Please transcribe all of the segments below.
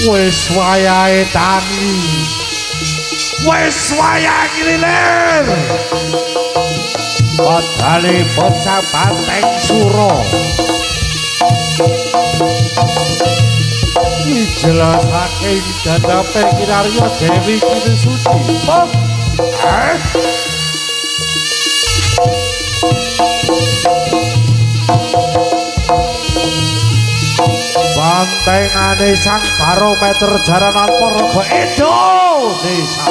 Wis wayahe tangi. Wis wayahe ngilir. Padane bocah Banteng Sura. Dijelasake dadape Kinarya Dewi Kinisuci. Bantengane sang barometer jaranan Paraga Indonesia.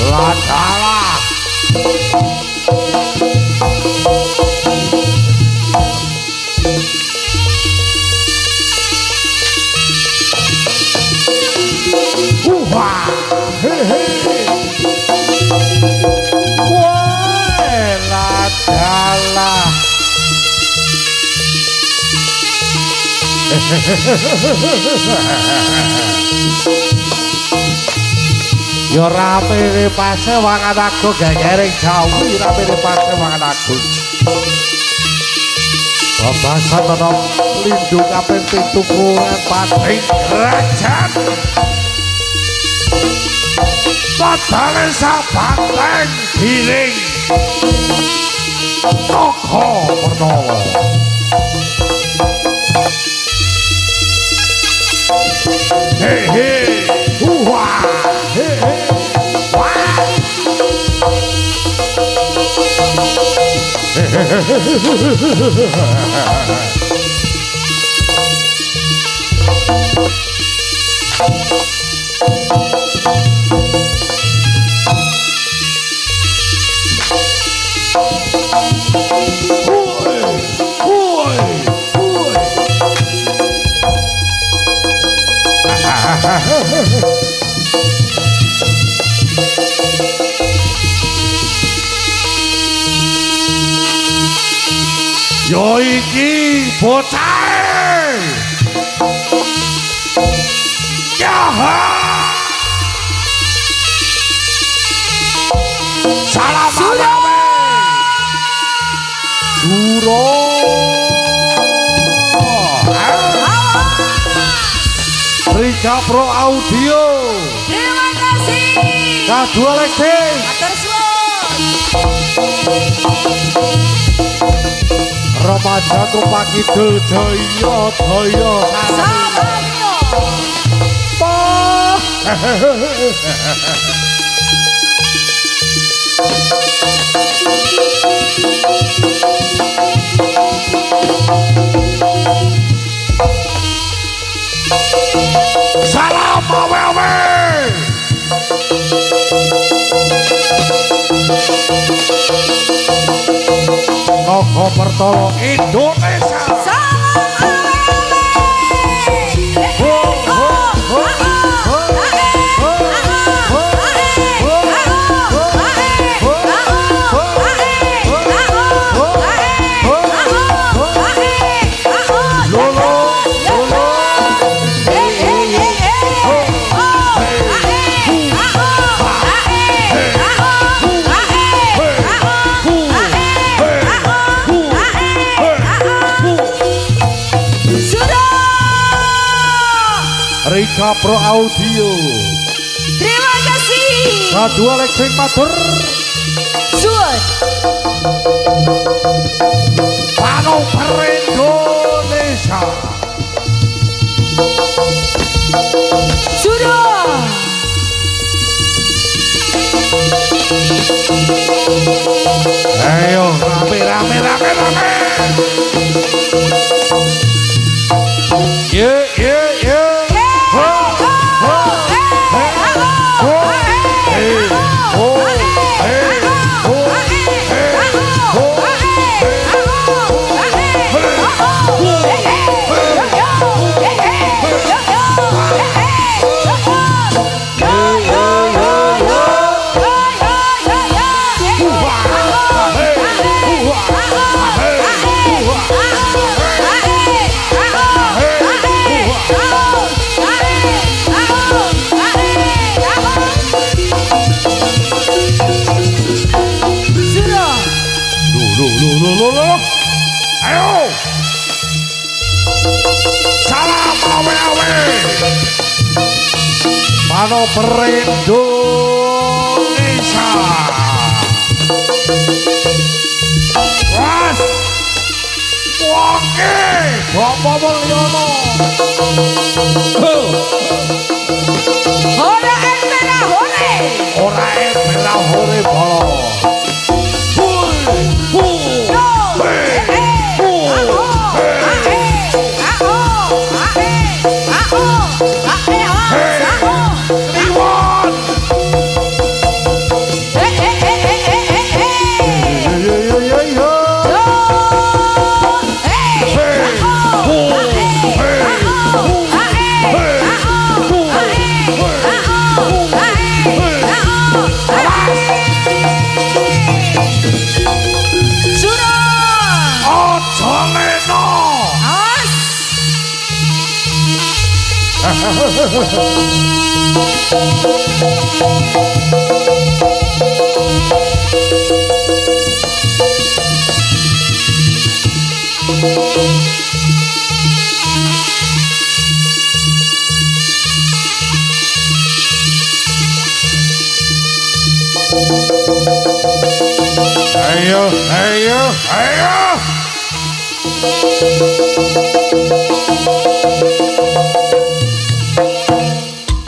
Ladala. Yo rapene pase wangan aku gegering jawi rapene pase wangan aku. Babasan ana lindung kaping 7 kuran pating kerajaan. Padane Banteng giling. Toko Pernawa. Hey hey, wah, hey hey, wah. Yo iki bocah. Yaha. Salam alaikum. Suro. Rika Pro Audio. Terima kasih. Kadua lagi. Matur suwun. Remaja Tupak Kidul Jaya Jaya Salamio. Salam awe-awe. Toko Pertolo Indonesia. Rika Pro Audio. Terima kasih. Kadua Lexing Matur. Suwun. Manuver Indonesia. Sudah. Ayo rame. Yeah. Manover Indonesia. Was Wonge Bapak Mulyono. Ora entera hore. Ora bela hore bolo. Ayo, ayo, ayo.